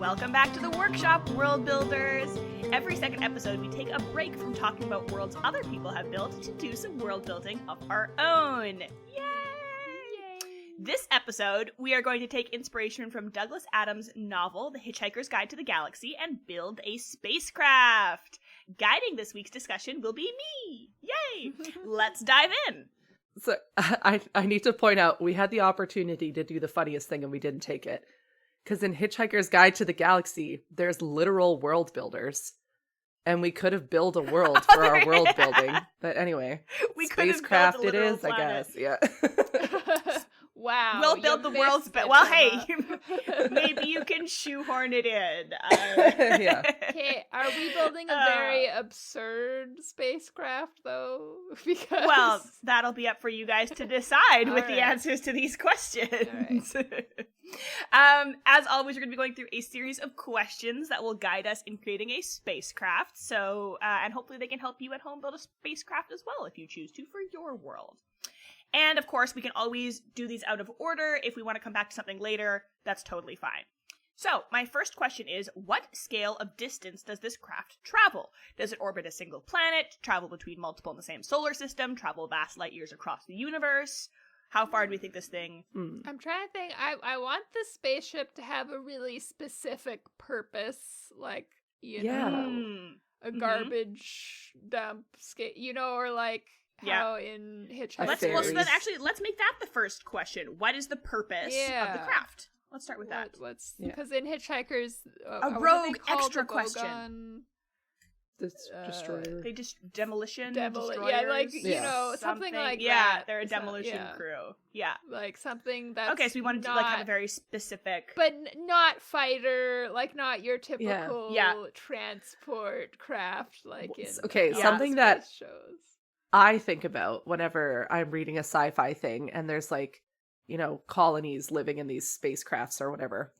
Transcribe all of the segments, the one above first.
Welcome back to the workshop, world builders! Every second episode, we take a break from talking about worlds other people have built to do some world building of our own. Yay! This episode, we are going to take inspiration from Douglas Adams' novel, The Hitchhiker's Guide to the Galaxy, and build a spacecraft. Guiding this week's discussion will be me! Yay! Let's dive in! So I need to point out, we had the opportunity to do the funniest thing and we didn't take it. Because in Hitchhiker's Guide to the Galaxy, there's literal world builders. And we could have built a world for our world building. But anyway, we could have spacecraft built a it is, planet. I guess. Yeah. Wow. We'll build the world's best. Well, hey, maybe you can shoehorn it in. Yeah. Okay, are we building a very absurd spacecraft, though? Because Well, that'll be up for you guys to decide with the right. answers to these questions. Right. As always, we're going to be going through a series of questions that will guide us in creating a spacecraft. So, and hopefully they can help you at home build a spacecraft as well if you choose to for your world. And of course, we can always do these out of order. If we want to come back to something later, that's totally fine. So, my first question is, what scale of distance does this craft travel? Does it orbit a single planet, travel between multiple in the same solar system, travel vast light years across the universe? How far do we think this thing... I'm trying to think. I want the spaceship to have a really specific purpose, like, you know, a garbage dump, or like... How in Hitchhiker's Let's make that the first question. What is the purpose of the craft? Let's start with that. Because in Hitchhikers, a rogue extra question. Destroyer. They just demolition. Destroyers. Yeah, like something like that. Yeah, they're a demolition crew. Yeah, like something that's okay. So we wanted to have a very specific, but not fighter, like not your typical transport craft, like in something that shows. I think about whenever I'm reading a sci-fi thing and there's colonies living in these spacecrafts or whatever,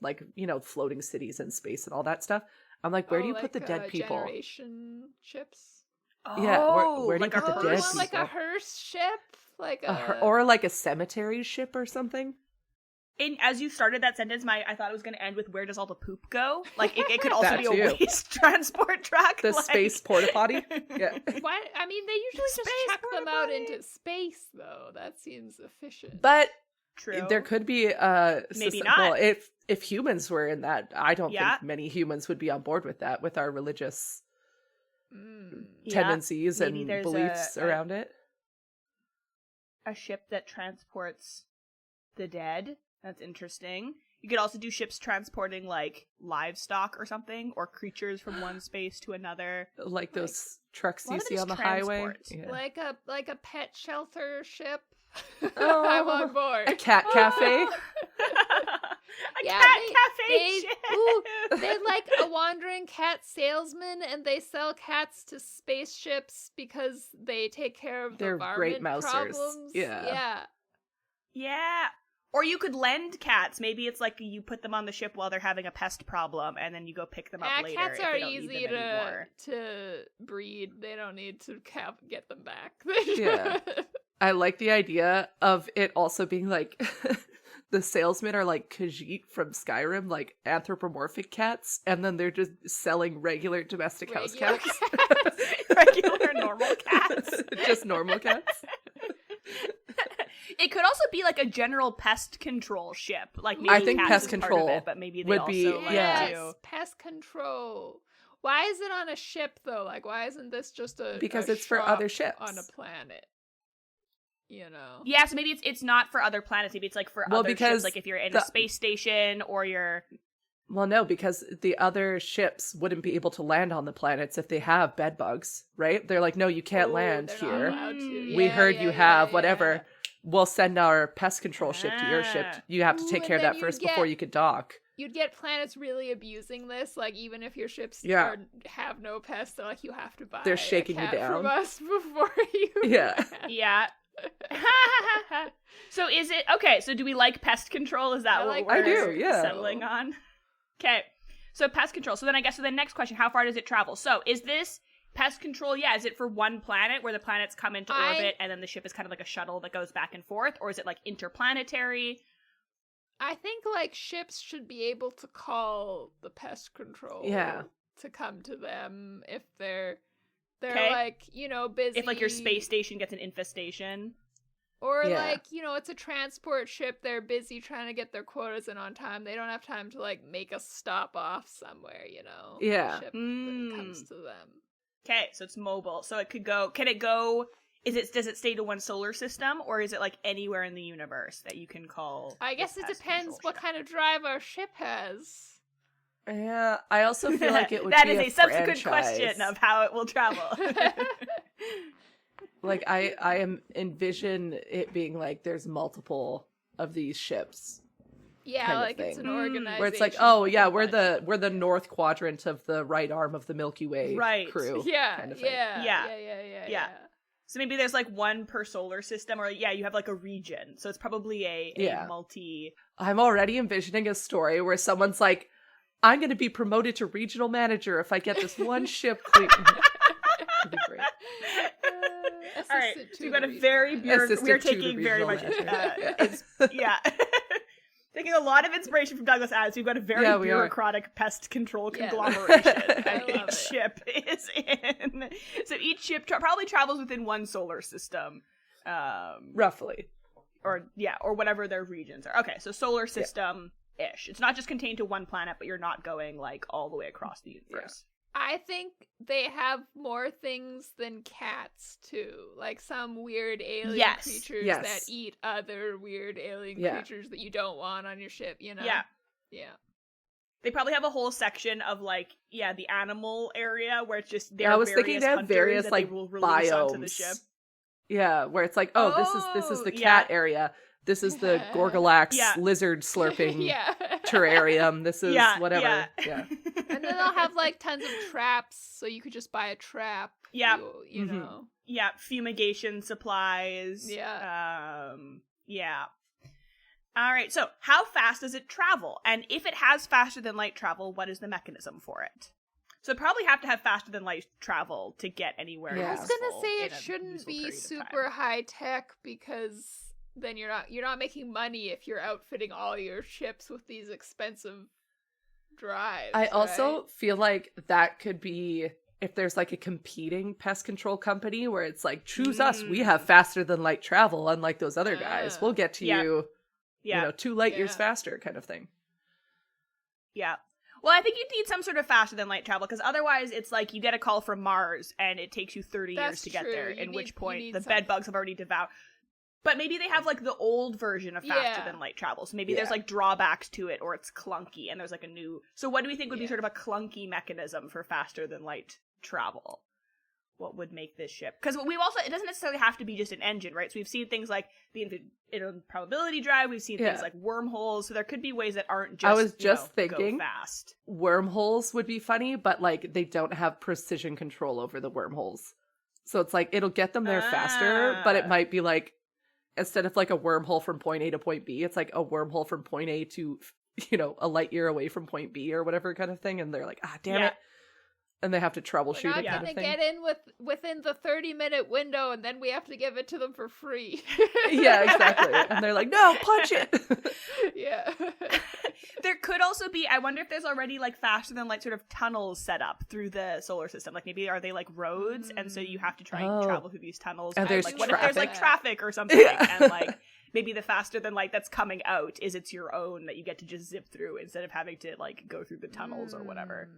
floating cities in space and all that stuff. I'm like, where do you put the dead people? Generation ships? Where do you put the dead people? Like a hearse ship? Or like a cemetery ship or something? As you started that sentence, I thought it was going to end with "Where does all the poop go?" Like it could also be a waste transport truck. The space porta potty. Yeah. Why? I mean, they usually just chuck them out into space, though. That seems efficient. But true, there could be maybe not. Well, if humans were in that, I don't think many humans would be on board with that, with our religious tendencies and beliefs around it. A ship that transports the dead. That's interesting. You could also do ships transporting, livestock or something, or creatures from one space to another. Like those trucks you see on the highway. Yeah. Like a pet shelter ship. I'm on board. A cat cafe. Cat cafe ship. They're like a wandering cat salesman, and they sell cats to spaceships because they take care of They're the varmint great mousers. problems. Yeah. Or you could lend cats. Maybe it's like you put them on the ship while they're having a pest problem, and then you go pick them up later. Cats if are they don't easy need them to breed. They don't need to get them back. Yeah. I like the idea of it also being like the salesmen are like Khajiit from Skyrim, like anthropomorphic cats, and then they're just selling regular domestic house cats. Regular normal cats. Just normal cats. It could also be like a general pest control ship. Like maybe I think cats pest is control part of it, but maybe they would also be do pest control. Why is it on a ship though? Like, why isn't this just because a it's for other ships on a planet? Yeah, so maybe it's not for other planets. Maybe it's like for other ships. Like if you're in a space station or you're. Well, no, because the other ships wouldn't be able to land on the planets if they have bed bugs, right? They're like, no, you can't land here. We heard you have whatever. Yeah. We'll send our pest control ship to your ship. You have to take care of that first before you could dock. You'd get planets really abusing this, like even if your ships have no pests, they're like, you have to buy. They're shaking a cat you down from us before you. Yeah. So is it okay? So do we like pest control? Is that what we're settling on? Okay. So pest control. So then I guess the next question: how far does it travel? So is this pest control? Yeah. Is it for one planet where the planets come into orbit and then the ship is kind of like a shuttle that goes back and forth, or is it like interplanetary? I think like ships should be able to call the pest control to come to them if they're like, you know, busy. If like your space station gets an infestation. Or like, you know, it's a transport ship, they're busy trying to get their quotas in on time. They don't have time to like make a stop off somewhere, you know. Yeah. Ship that comes to them. Okay, so it's mobile. So it could go does it stay to one solar system, or is it like anywhere in the universe that you can call? I guess it depends what kind of drive our ship has. Yeah, I also feel like it would that be is a subsequent franchise. question of how it will travel. Like I envision it being like there's multiple of these ships. Yeah, like it's an organization. Where it's like, oh yeah, we're the north quadrant of the right arm of the Milky Way crew. Yeah, kind of thing. Yeah. So maybe there's like one per solar system, or you have like a region. So it's probably a multi. I'm already envisioning a story where someone's like, I'm going to be promoted to regional manager if I get this one ship clean. That'd be great. All right, so we've got a very we're taking very much taking a lot of inspiration from Douglas Adams. We've got a very bureaucratic pest control conglomeration each ship is in. So each ship probably travels within one solar system, roughly, or whatever their regions are. Okay, so solar system ish. It's not just contained to one planet, but you're not going like all the way across the universe. I think they have more things than cats, too. Like some weird alien creatures that eat other weird alien creatures that you don't want on your ship, you know? Yeah. They probably have a whole section of, like, the animal area where it's just I was thinking they have various, like, biomes. Onto the ship. Yeah, where it's like, this is the cat area. This is the Gorgalax lizard slurping terrarium. This is whatever. Yeah. And then they'll have like tons of traps, so you could just buy a trap. Yeah. You know. Yeah, fumigation supplies. Yeah. All right, so how fast does it travel? And if it has faster than light travel, what is the mechanism for it? So it'd probably have to have faster than light travel to get anywhere. I was gonna say it shouldn't be super high tech because then you're not making money if you're outfitting all your ships with these expensive drives. I also feel like that could be if there's like a competing pest control company where it's like, choose us, we have faster than light travel, unlike those other guys. We'll get to you, 2 light years faster kind of thing. Yeah. Well, I think you'd need some sort of faster than light travel, because otherwise it's like you get a call from Mars and it takes you 30 years to get there, which point the bed bugs have already devoured. But maybe they have, like, the old version of faster than light travel. So maybe there's, like, drawbacks to it, or it's clunky, and there's, like, a new... So what do we think would be sort of a clunky mechanism for faster than light travel? What would make this ship? Because we've also... It doesn't necessarily have to be just an engine, right? So we've seen things like the probability drive. We've seen things like wormholes. So there could be ways that aren't just, I was just thinking go fast. Wormholes would be funny, but, like, they don't have precision control over the wormholes. So it's like, it'll get them there faster, but it might be, like, instead of like a wormhole from point A to point B, it's like a wormhole from point A to, a light year away from point B or whatever kind of thing. And they're like, damn it. And they have to troubleshoot it kind of thing. We're not going to get in within the 30-minute window and then we have to give it to them for free. Yeah, exactly. And they're like, no, punch it. Yeah. There could also be, I wonder if there's already like faster than light sort of tunnels set up through the solar system. Like maybe are they like roads? And so you have to try and travel through these tunnels. And there's like, what if there's like traffic or something? And like maybe the faster than light that's coming out is it's your own that you get to just zip through instead of having to like go through the tunnels or whatever.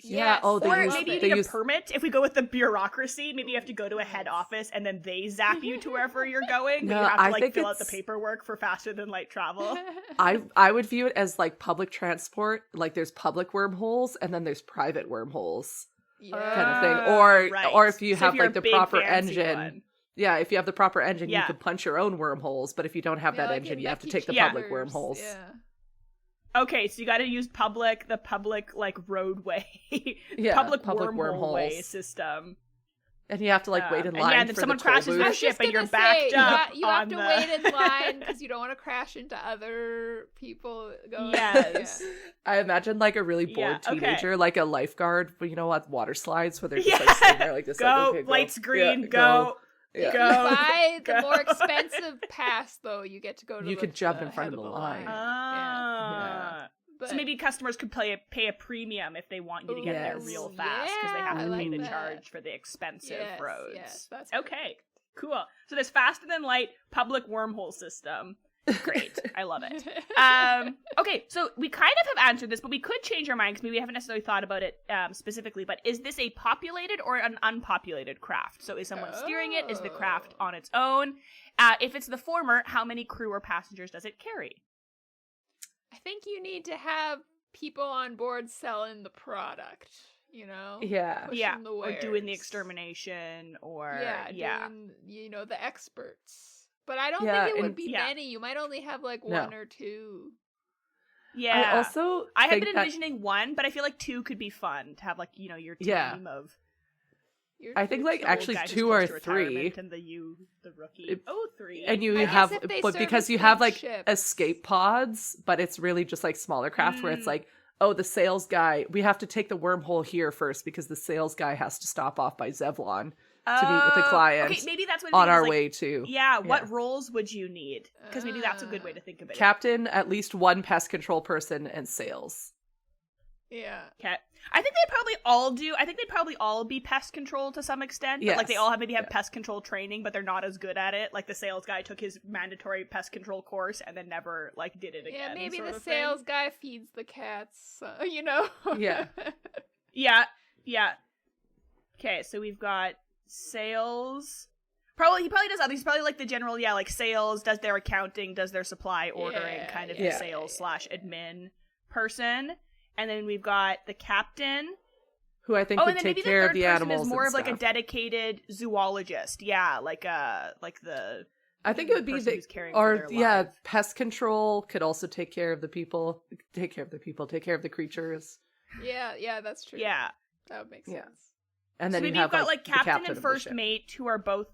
Yeah. Yes. Or maybe you need a permit. If we go with the bureaucracy, maybe you have to go to a head office and then they zap you to wherever you're going. No, but you have to like fill out the paperwork for faster than light travel. I would view it as like public transport. Like there's public wormholes and then there's private wormholes kind of thing. Or if you have like the proper engine. One. Yeah, if you have the proper engine, you can punch your own wormholes. But if you don't have that engine, you have to take the public wormholes. Yeah. Okay, so you got to use the public like roadway, public wormhole system, and you have to like wait in line. And then someone crashes your ship and you're backed up. You have to wait in line because you don't want to crash into other people. Yes, I imagine like a really bored teenager, like a lifeguard, but what water slides where they're just like sitting there like this. Go, lights green, go. If you buy the more expensive pass, though, you get to go to you could jump in front of the line. Yeah. So maybe customers could pay a premium if they want you to get there real fast because they have to pay the charge for the expensive roads. Yes, that's okay. Cool. So there's faster than light public wormhole system. Great. I love it. Okay, so we kind of have answered this, but we could change our mind because maybe we haven't necessarily thought about it specifically. But is this a populated or an unpopulated craft? So is someone steering it? Is the craft on its own? If it's the former, how many crew or passengers does it carry? I think you need to have people on board selling the product, you know? Yeah. Pushing the wares. Or doing the extermination or... doing, the experts. But I don't think it would be many. You might only have, like, one or two. Yeah. I have been envisioning one, but I feel like two could be fun to have, like, your team of... I think like actually 2 or 3. And the rookie. 3. And you have, but because you have like escape pods, but it's really just like smaller craft where it's like, oh, the sales guy, we have to take the wormhole here first because the sales guy has to stop off by Zevlon to meet with the client. Okay, maybe that's what on our way to. Yeah, what roles would you need? Because maybe that's a good way to think of it. Captain, at least one pest control person, and sales. Yeah. Okay. I think they'd probably all be pest control to some extent. Yes. But, like, they all have pest control training, but they're not as good at it. Like, the sales guy took his mandatory pest control course and then never, like, did it again. Yeah, maybe the sales guy feeds the cats, you know? Yeah. Yeah. Okay, so we've got sales. He probably does others. He's probably, like, the general, like, sales, does their accounting, does their supply ordering, kind of the sales/admin person. And then we've got the captain, who I think would take care of the animals. Is more of stuff. like a dedicated zoologist. Yeah, like the. I think it would be pest control could also take care of the people. Take care of the creatures. Yeah, that's true. Yeah, that would make sense. And then maybe you've got like captain and first mate who are both.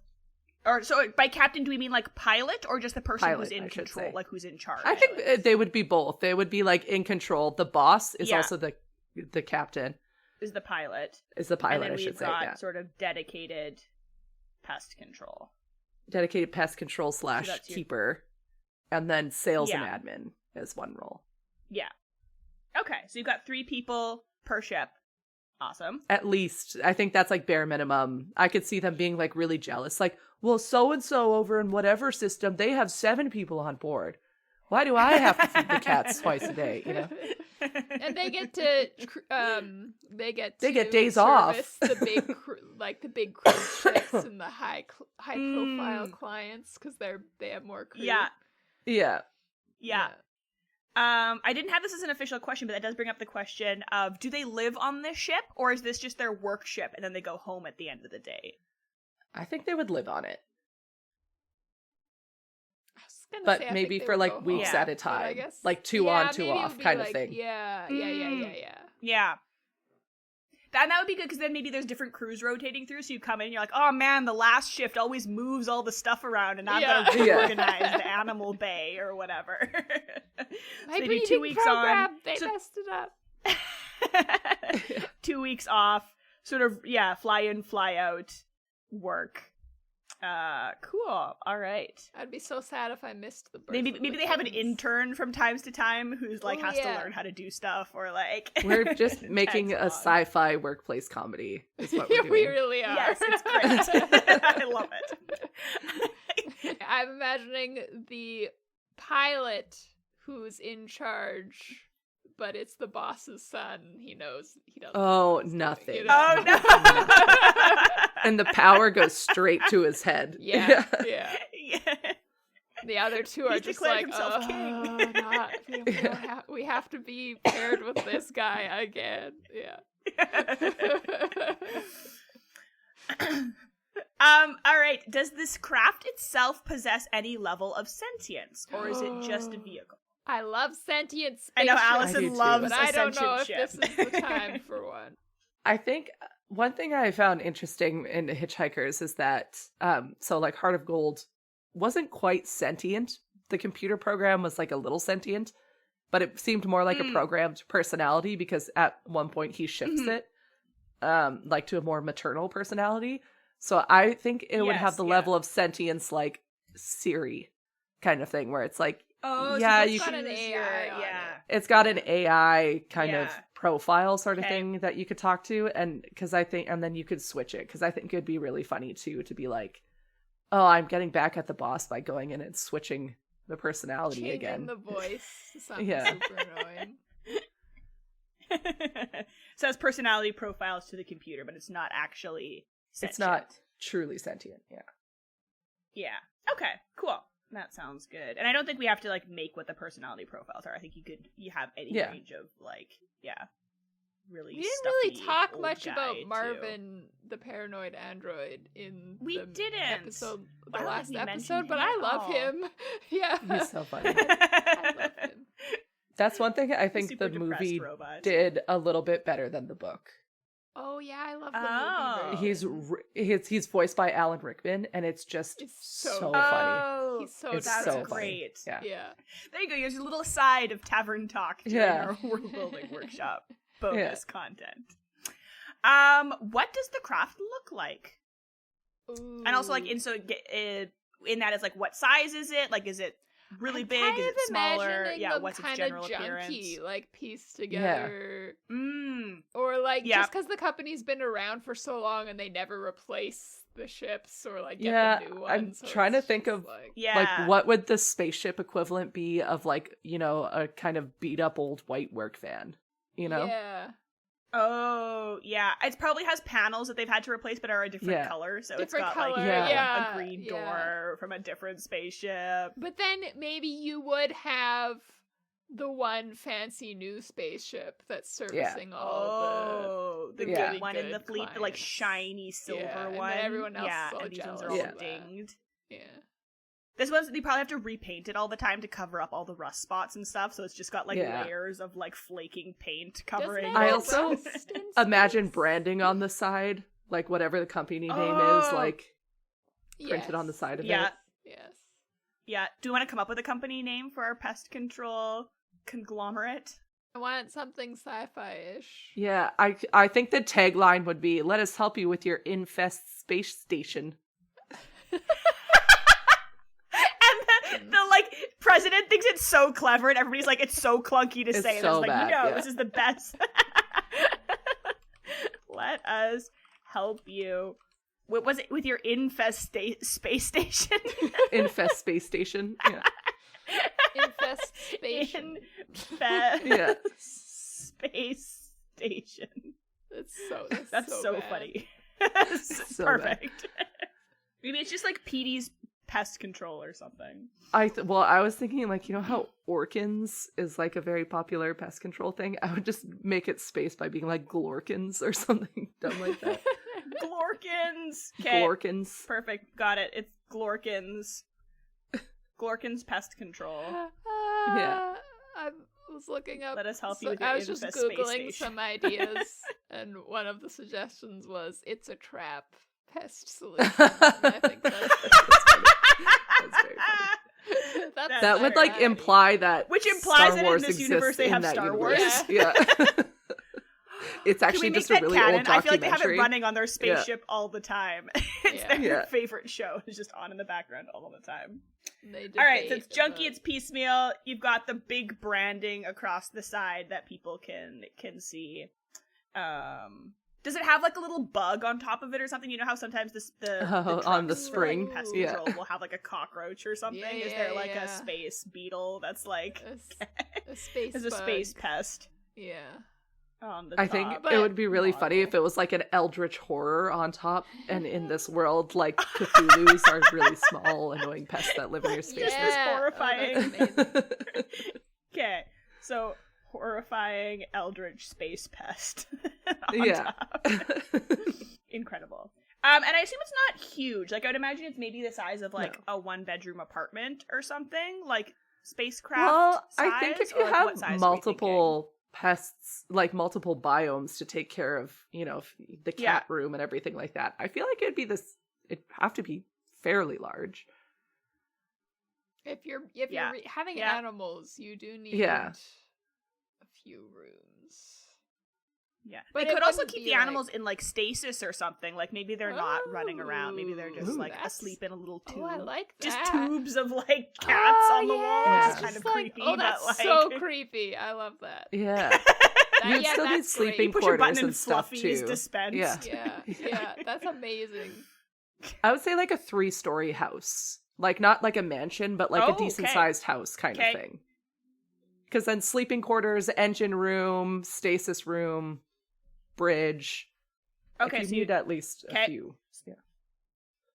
Or so by captain, do we mean like pilot or just the person who's in control, like who's in charge? I think they would be both. They would be like in control. The boss is also the captain. Is the pilot. Is the pilot, and then I should say. We've got sort of dedicated pest control. Dedicated pest control / keeper. And then sales and admin is one role. Yeah. Okay, so you've got 3 people per ship. Awesome. At least. I think that's like bare minimum. I could see them being like really jealous. Like, well, so-and-so over in whatever system, they have 7 people on board. Why do I have to feed the cats twice a day, you know? And they get to they get days off. The big cruise ships and the high profile clients because they have more crew. Yeah. I didn't have this as an official question, but that does bring up the question of, do they live on this ship, or is this just their work ship and then they go home at the end of the day? I think they would live on it. But maybe for like weeks at a time. Like 2 on, 2 off kind of thing. Yeah. And that would be good because then maybe there's different crews rotating through. So you come in and you're like, oh man, the last shift always moves all the stuff around and now I've got to reorganize the animal bay or whatever. My so 2 weeks program, on. They messed it up. 2 weeks off. Sort of, fly in, fly out work. Cool. All right. I'd be so sad if I missed the birth. Maybe they have an intern from time to time who's like has to learn how to do stuff or like. We're just making a sci-fi workplace comedy. Is what we're doing. We really are. Yes, it's great. I love it. I'm imagining the pilot who's in charge. But it's the boss's son. He knows he doesn't. Oh, nothing. You know? Oh no! And the power goes straight to his head. Yeah. The other 2 are just like, king. We have to be paired with this guy again. Yeah. All right. Does this craft itself possess any level of sentience, or is it just a vehicle? I love sentient spaceships. I know Allison loves but a sentient ship. I don't know ship. if this is the time for one. I think one thing I found interesting in Hitchhikers is that, so like Heart of Gold wasn't quite sentient. The computer program was like a little sentient, but it seemed more like a programmed personality because at one point he shifts it, like to a more maternal personality. So I think it would have Yes, the yeah. level of sentience like Siri kind of thing, where it's like, Oh, yeah, so you it's got can- an AI. Yeah. it's got an AI kind of Yeah. profile sort of Okay. thing that you could talk to, and because I think, and then you could switch it, because I think it'd be really funny too to be like, oh, I'm getting back at the boss by going in and switching the personality Changing again. the voice to something Yeah. super annoying. So it's personality profiles to the computer, but it's not actually sentient. It's not truly sentient. Yeah. Yeah. Okay, cool. That sounds good. And I don't think we have to like make what the personality profiles are. I think you have any Yeah. range of like, really We didn't really stuffy talk old much guy, about too. Marvin, the paranoid android, in We the didn't. episode, I the don't last think we mentioned episode, but him I at love all. him. Yeah, He's so funny. I love him. That's one thing I think Super the depressed movie robot. did a little bit better than the book. Oh yeah, I love the Oh. movie. He's voiced by Alan Rickman, and it's just It's so, so funny. Oh, He's so It's that's so depressed. funny. great. Yeah. Yeah. There you go. Here's a little aside of Tavern Talk during Yeah. our world building workshop bonus Yeah. content. What does the craft look like? And also, like, in that, it's like, what size is it? Like, is it really I'm big? kind Is of it smaller? imagining Yeah, them what's its kinda general junky, appearance? like pieced together, or like Yeah. just because the company's been around for so long and they never replace the ships or like get Yeah, the new I'm ones. So trying to it's think just, of, like, Yeah. what would the spaceship equivalent be of, like, you know, a kind of beat up old white work van, you know? Yeah, Oh, yeah. It probably has panels that they've had to replace but are a different Yeah. color. So Different it's got, color, like, yeah. a green yeah. door from a different spaceship. but then maybe you would have the one fancy new spaceship that's servicing all the Yeah. good one in the good fleet, the like clients. shiny silver Yeah, and one. then everyone else yeah, is all and these ones are jealous all of that. dinged. the yeah. This one's they probably have to repaint it all the time to cover up all the rust spots and stuff. So it's just got like Yeah. layers of like flaking paint Doesn't covering. it I have also rust in Imagine space? branding on the side, like whatever the company name is, Oh. like printed on the Yes. side of Yeah. it. Yes. Yeah. Do you want to come up with a company name for our pest control conglomerate? I want something sci-fi-ish. Yeah, I think the tagline would be, "Let us help you with your infest space station." And the like president thinks it's so clever, and everybody's like, it's so clunky to It's say. And so it's like, bad, no, yeah. this is the best. Let us help you. What was it with your space station? Infest space station. Yeah. Infestation. Yeah. Space station. That's so bad. funny. So Perfect. Maybe it's just like Petey's pest control or something. I was thinking, like, you know how Orkins is like a very popular pest control thing? I would just make it space by being like Glorkins or something dumb like that. Glorkins. Okay. Glorkins. Perfect. Got it. It's Glorkins. Glorkins pest control. Yeah. I was looking up. Let us help you with your I was just infest space googling station. some ideas, and one of the suggestions was "It's a trap pest solution." And I think that's very funny. that's That would like alright. imply that Which implies Star that in Wars this universe exists they in have that Star universe. Wars. Yeah. It's Can we actually make just a that really canon? old I feel like they have it documentary. running on their spaceship all the time. It's Yeah. their Yeah. favorite show. It's just on in the background all the time. They All right, so it's debate junky, about- it's piecemeal. You've got the big branding across the side that people can see. Does it have like a little bug on top of it or something? You know how sometimes the on the trucks for, like, spring? pest Yeah. control will have like a cockroach or something. Yeah, Is there yeah, like yeah. a space beetle that's like a space. is a bug. space pest Yeah. on the I top? think But- it would be really funny if it was like an eldritch horror on top, and in this world, like Cthulhu's are really small, annoying pests that live in your space. Just this Yeah. horrifying. Oh, that's amazing. Okay, so horrifying eldritch space pest. on Yeah. top. Incredible. And I assume it's not huge. Like I would imagine it's maybe the size of like a 1-bedroom apartment or something, like spacecraft. Well, size, I think if or, you like, what have size are we multiple pests, like multiple biomes to take care of, you know, the cat room and everything like that, I feel like it'd have to be fairly large. If you're Yeah. having Yeah. animals, you do need Yeah. a few rooms. Yeah. But they it could also wouldn't keep be, the animals in like stasis or something. Like maybe they're not running around. Maybe they're just Ooh, like asleep in a little tube. Oh, I like that. Just tubes of like cats on the wall. yeah. It's kind of like, creepy. Oh, that's but, like... so creepy. I love that. Yeah. You'd yeah, still need that's sleeping great. You push your button quarters and and stuff fluffies too. dispensed. Yeah. Yeah, that's amazing. I would say like a 3-story house. Like not like a mansion, but like a decent sized house kind of thing. Because then sleeping quarters, engine room, stasis room, bridge. Okay, you so need at least a few. Yeah.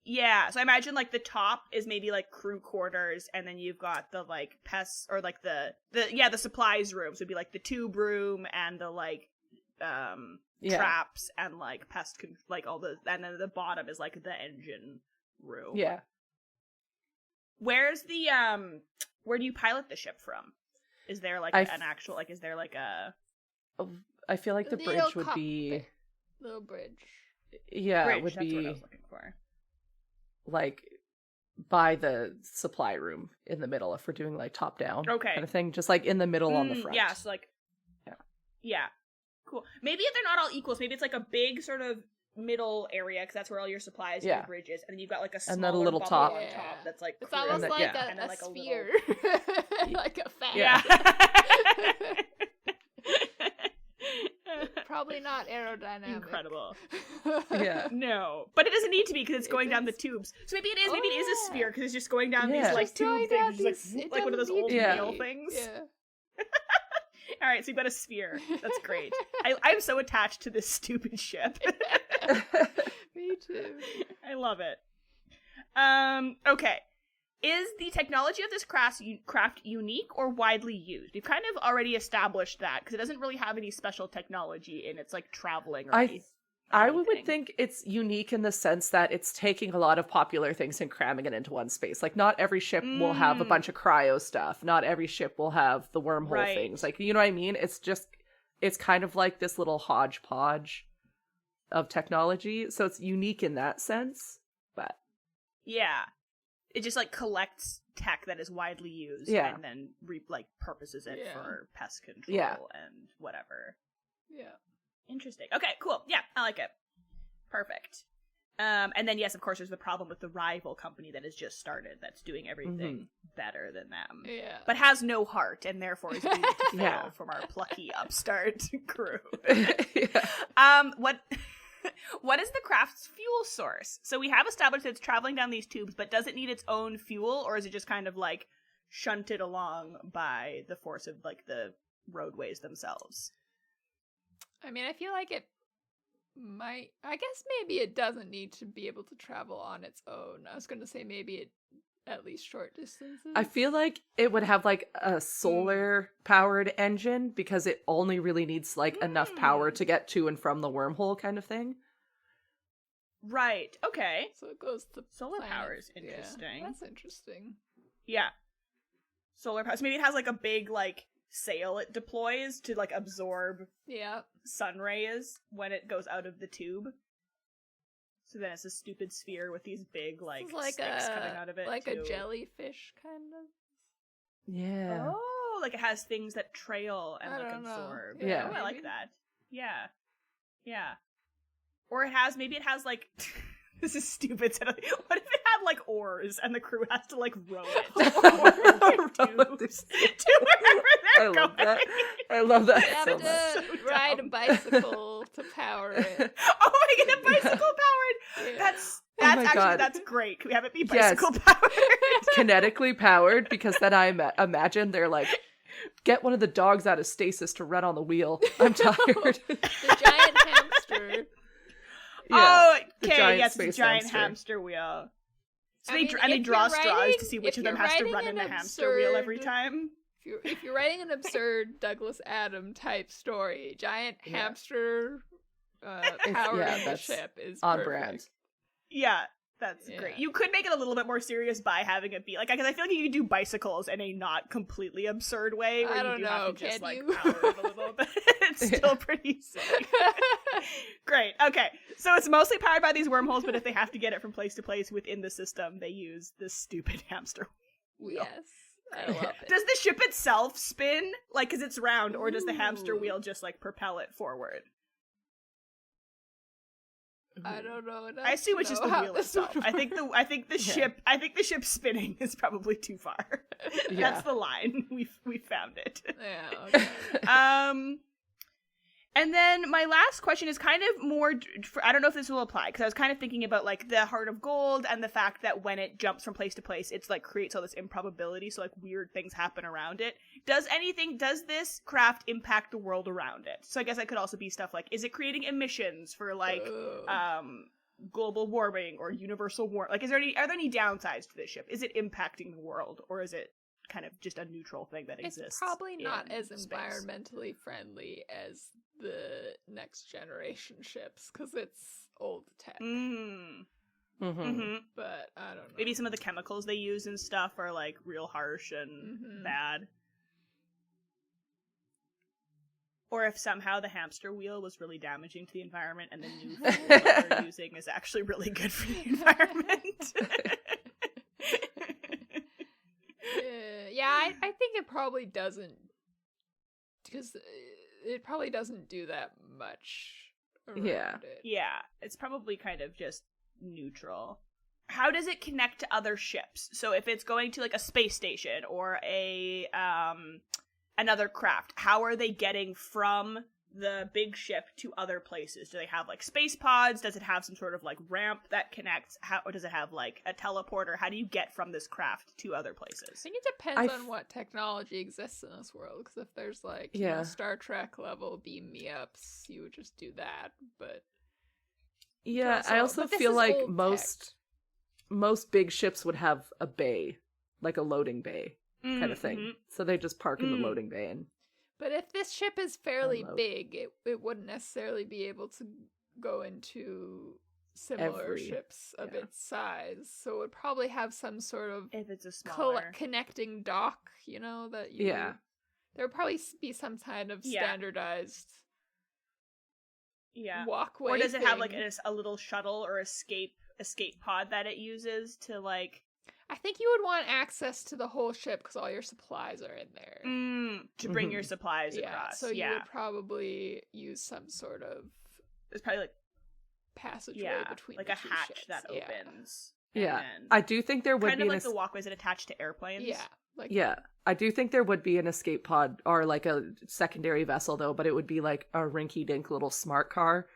Yeah, so I imagine like the top is maybe like crew quarters, and then you've got the like pests or like the supplies room. So it'd be like the tube room and the like traps and like like all the, and then the bottom is like the engine room. Yeah. Where's the where do you pilot the ship from? Is there like an actual like is there like a I feel like the bridge would be little bridge. Yeah, bridge, it would that's be what I was looking for. Like by the supply room in the middle if we're doing like top down kind of thing, just like in the middle on the front. Yeah, so like yeah. Cool. Maybe if they're not all equals, maybe it's like a big sort of middle area because that's where all your supplies and your bridge is, and then you've got like a smaller and then a little top on top that's like it's almost like a like sphere. Like a fan. Yeah. Probably not aerodynamic. Incredible. Yeah. No, but it doesn't need to be because it's going down the tubes. So maybe it is. Maybe it is a sphere because it's just going down these like tube things, like one of those old nail things. Yeah. All right, so you've got a sphere. That's great. I'm so attached to this stupid ship. Me too. I love it. Okay. Is the technology of this craft unique or widely used? We've kind of already established that because it doesn't really have any special technology in its like traveling or anything. I would think it's unique in the sense that it's taking a lot of popular things and cramming it into one space. Like, not every ship will have a bunch of cryo stuff. Not every ship will have the wormhole things. Like, you know what I mean? It's kind of like this little hodgepodge of technology. So it's unique in that sense. But yeah, it just like collects tech that is widely used and then purposes it for pest control and whatever. Yeah. Interesting. Okay, cool. Yeah, I like it. Perfect. And then, yes, of course, there's the problem with the rival company that has just started that's doing everything better than them. Yeah. But has no heart and therefore is doomed to fail from our plucky upstart crew. What is the craft's fuel source? So we have established that it's traveling down these tubes, but does it need its own fuel, or is it just kind of like shunted along by the force of like the roadways themselves? I mean, I feel like it might... I guess maybe it doesn't need to be able to travel on its own. I was going to say maybe it at least short distances. I feel like it would have like a solar-powered engine because it only really needs like enough power to get to and from the wormhole kind of thing. Right. Okay. So it goes to solar power is interesting. Yeah, that's interesting. Yeah. Solar power. So maybe it has like a big like sail it deploys to like absorb sun rays when it goes out of the tube. So then it's a stupid sphere with these big like sticks coming out of it. Like a jellyfish kind of. Yeah. Oh, like it has things that trail and like absorb. Yeah. Oh, I like that. Yeah. Yeah. Or maybe it has like this is stupid. What if it had like oars and the crew has to like row it to wherever they're going? I love that. You have to ride a bicycle to power it. Oh my god, bicycle powered! Yeah. That's great. Can we have it be bicycle powered? Kinetically powered, because then I imagine they're like, get one of the dogs out of stasis to run on the wheel. I'm tired. The giant hamster. Oh, okay, yes, it's a giant hamster wheel. So they draw straws to see which of them has to run in the hamster wheel every time. If you're writing an absurd Douglas Adam type story, giant hamster powering the ship is on perfect. brand. Yeah, that's great. You could make it a little bit more serious by having it be like, because I feel like you could do bicycles in a not completely absurd way where you do have to just like power it a little bit. It's still pretty silly. Great. Okay. So it's mostly powered by these wormholes, but if they have to get it from place to place within the system, they use this stupid hamster wheel. Yes. I love it. Does the ship itself spin? Like, because it's round, or does the hamster wheel just like propel it forward? I don't know enough. I assume it's just the wheel itself. I think the ship spinning is probably too far. That's the line. We found it. Yeah. Okay. And then my last question is kind of more, I don't know if this will apply, because I was kind of thinking about, like, the Heart of Gold and the fact that when it jumps from place to place, it's, like, creates all this improbability, so, like, weird things happen around it. Does this craft impact the world around it? So I guess that could also be stuff like, is it creating emissions for, like, global warming or universal war? Like, are there any downsides to this ship? Is it impacting the world, or is it kind of just a neutral thing that exists? It's probably not as space? Environmentally friendly as the next generation ships, because it's old tech. But I don't know. Maybe some of the chemicals they use and stuff are like real harsh and bad. Or if somehow the hamster wheel was really damaging to the environment and the new fuel that they're using is actually really good for the environment. Yeah, I think it probably doesn't, because it probably doesn't do that much around it. Yeah, it's probably kind of just neutral. How does it connect to other ships? So if it's going to, like, a space station or a another craft, how are they getting from the big ship to other places? Do they have, like, space pods? Does it have some sort of, like, ramp that connects? Or does it have, like, a teleporter? How do you get from this craft to other places? I think it depends on what technology exists in this world, because if there's, like, you know, Star Trek level beam me ups, you would just do that. But I also feel like most big ships would have a bay, like a loading bay kind of thing. So they just park in the loading bay and. But if this ship is fairly big, it wouldn't necessarily be able to go into similar ships of its size. So it would probably have some sort of if it's a smaller connecting dock, you know, that you there would probably be some kind of standardized walkway. Or does it thing. have like a little shuttle or escape pod that it uses to, like, I think you would want access to the whole ship because all your supplies are in there. To bring your supplies across. So you would probably use some sort of... There's probably, like, passageway between like the a two hatch ships. that opens. Yeah. I do think there would kind be... Kind of like the walkways that attach to airplanes. Yeah. I do think there would be an escape pod or, like, a secondary vessel, though, but it would be, like, a rinky-dink little smart car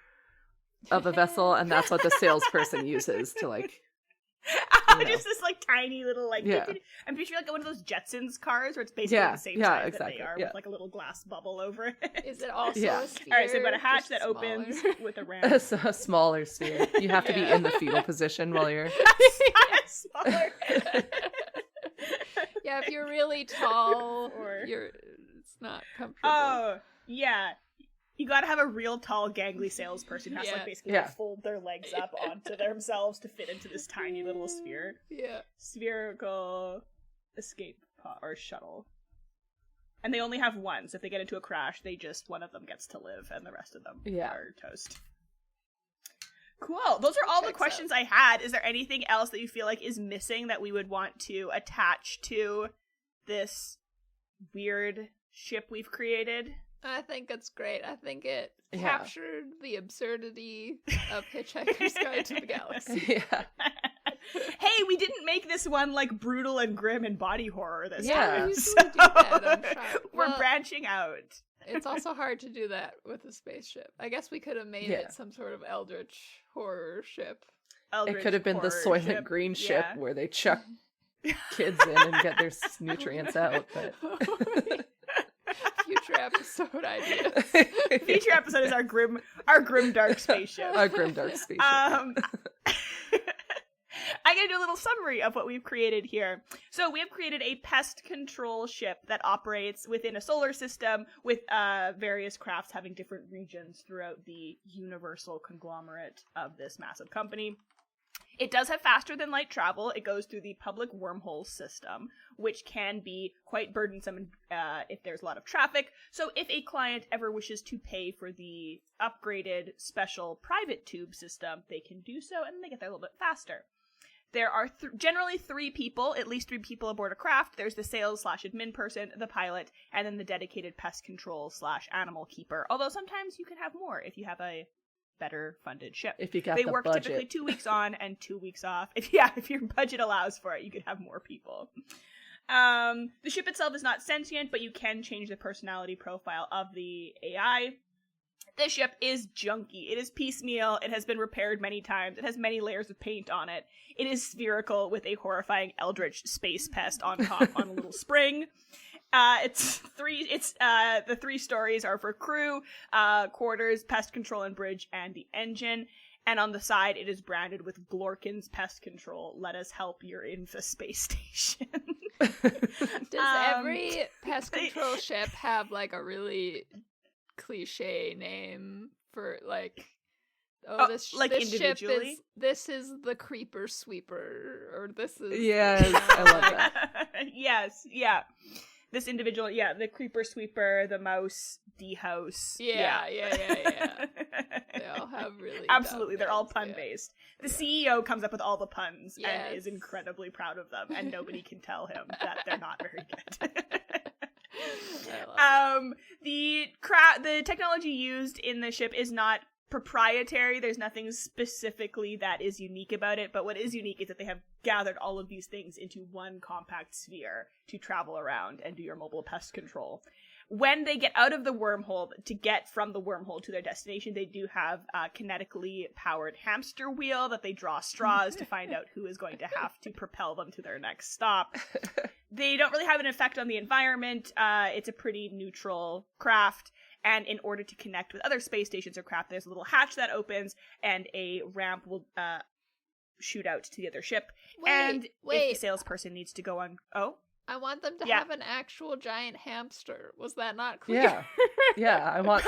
of a vessel, and that's what the salesperson uses to, like... Just this, like, tiny little, like, I'm pretty sure, like, one of those Jetsons cars where it's basically the same size that they are with, like, a little glass bubble over it. Is it also a sphere? Alright, so about a hatch that opens with a ramp. It's a smaller sphere. You have to be in the fetal position while you're... smaller. Yeah, if you're really tall, it's not comfortable. Oh, yeah. You gotta have a real tall, gangly salesperson who has to, like, basically like, fold their legs up onto themselves to fit into this tiny little sphere. Yeah. Spherical escape pod or shuttle. And they only have one, so if they get into a crash, one of them gets to live, and the rest of them are toast. Cool. Those are all the questions I had. Is there anything else that you feel like is missing that we would want to attach to this weird ship we've created? I think it's great. I think it captured the absurdity of Hitchhiker's Guide to the Galaxy. Hey, we didn't make this one, like, brutal and grim and body horror this time. We usually do that, I'm sure. We're branching out. It's also hard to do that with a spaceship. I guess we could have made it some sort of eldritch horror ship. It could have been the Soylent Green ship where they chuck kids in and get their nutrients out. But... Future episode ideas. Future episode is our grim dark spaceship. Our grim dark spaceship. I'm going to do a little summary of what we've created here. So we have created a pest control ship that operates within a solar system with various crafts having different regions throughout the universal conglomerate of this massive company. It does have faster than light travel. It goes through the public wormhole system, which can be quite burdensome if there's a lot of traffic. So if a client ever wishes to pay for the upgraded special private tube system, they can do so, and they get there a little bit faster. There are generally at least three people aboard a craft. There's the sales/admin person, the pilot, and then the dedicated pest control/animal keeper. Although sometimes you can have more if you have a better funded ship. If you got they the work budget. typically 2 weeks on and 2 weeks off. If your budget allows for it, you could have more people. The ship itself is not sentient, but you can change the personality profile of the AI. This ship is junky. It is piecemeal. It has been repaired many times. It has many layers of paint on it. It is spherical with a horrifying eldritch space pest on top on a little spring. The 3 stories are for crew, quarters, pest control and bridge, and the engine. And on the side, it is branded with Glorkin's Pest Control. Let us help, you're in the space station. Does every pest control ship have, like, a really cliche name for, like, this like this ship individually? this is the creeper sweeper, or this is... Yes, I love that. Yes, yeah. This individual, yeah, the creeper sweeper, the mouse, D-house. Yeah. They all have really Absolutely, dumb they're all names, pun-based. The CEO comes up with all the puns Yes. and is incredibly proud of them, and nobody can tell him that they're not very good. The technology used in the ship is not proprietary. There's nothing specifically that is unique about it, but what is unique is that they have gathered all of these things into one compact sphere to travel around and do your mobile pest control. When they get out of the wormhole, to get from the wormhole to their destination, they do have a kinetically powered hamster wheel that they draw straws to find out who is going to have to propel them to their next stop. They don't really have an effect on the environment. It's a pretty neutral craft. And in order to connect with other space stations or craft, there's a little hatch that opens, and a ramp will shoot out to the other ship. If the salesperson needs to go on... Oh? I want them to have an actual giant hamster. Was that not clear? Yeah. Yeah, that's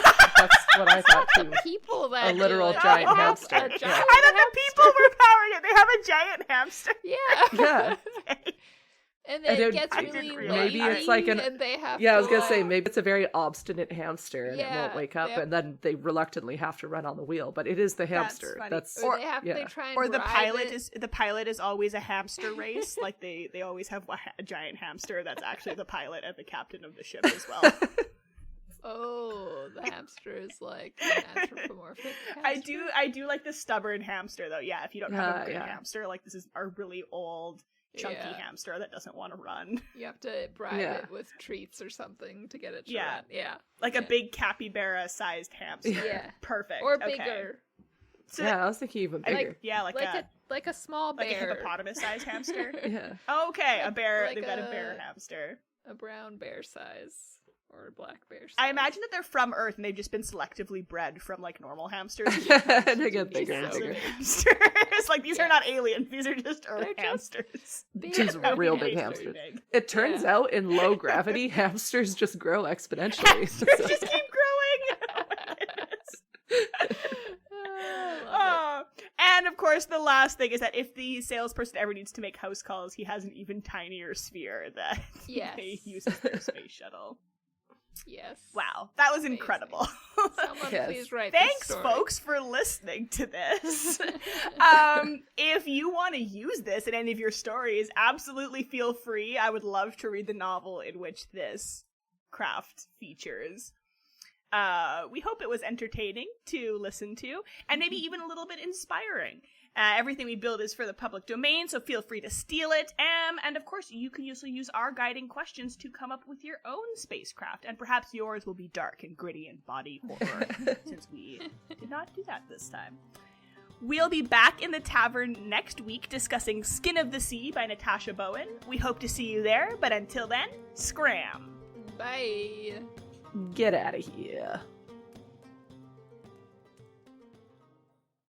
what I thought too. People that A literal do it. giant They have hamster. a giant Yeah. I thought the people were powering it. They have a giant hamster. Yeah. Yeah. And then it gets I really didn't lazy, realize. Maybe it's like and they have Yeah, I was to, gonna say, maybe it's a very obstinate hamster and it Yeah, won't wake up, yep. and then they reluctantly have to run on the wheel. But it is the hamster. funny. That's Or they try and Or the bribe it. pilot is always a hamster race. Like they always have a giant hamster that's actually the pilot and the captain of the ship as well. Oh, the hamster is like an anthropomorphic hamster. I do like the stubborn hamster though. Yeah, if you don't have a good Yeah. hamster, like this is a really old chunky hamster that doesn't want to run. You have to bribe it with treats or something to get it to run. Yeah. Like a big capybara sized hamster. Yeah. Perfect. Or Okay. bigger. So yeah, I was thinking even bigger. Like a small bear. like a hippopotamus sized hamster. Yeah. Okay, a bear. Like They've got a bear hamster. A brown bear size. Or a black bear size. I imagine that they're from Earth and they've just been selectively bred from like normal hamsters. They get bigger and bigger. Hamsters. Like these are not aliens. These are just Earth hamsters. Just real big hamsters. It turns out in low gravity, hamsters just grow exponentially. Hamsters just keep growing. Oh my goodness. And of course, the last thing is that if the salesperson ever needs to make house calls, he has an even tinier sphere that they use as their space shuttle. Yes. Wow, that was incredible. Someone please write Thanks, this story. folks, for listening to this. If you want to use this in any of your stories, absolutely feel free. I would love to read the novel in which this craft features. We hope it was entertaining to listen to, and maybe even a little bit inspiring. Everything we build is for the public domain, so feel free to steal it. And of course, you can usually use our guiding questions to come up with your own spacecraft, and perhaps yours will be dark and gritty and body horror, since we did not do that this time. We'll be back in the tavern next week discussing Skin of the Sea by Natasha Bowen. We hope to see you there, but until then, scram! Bye! Get out of here.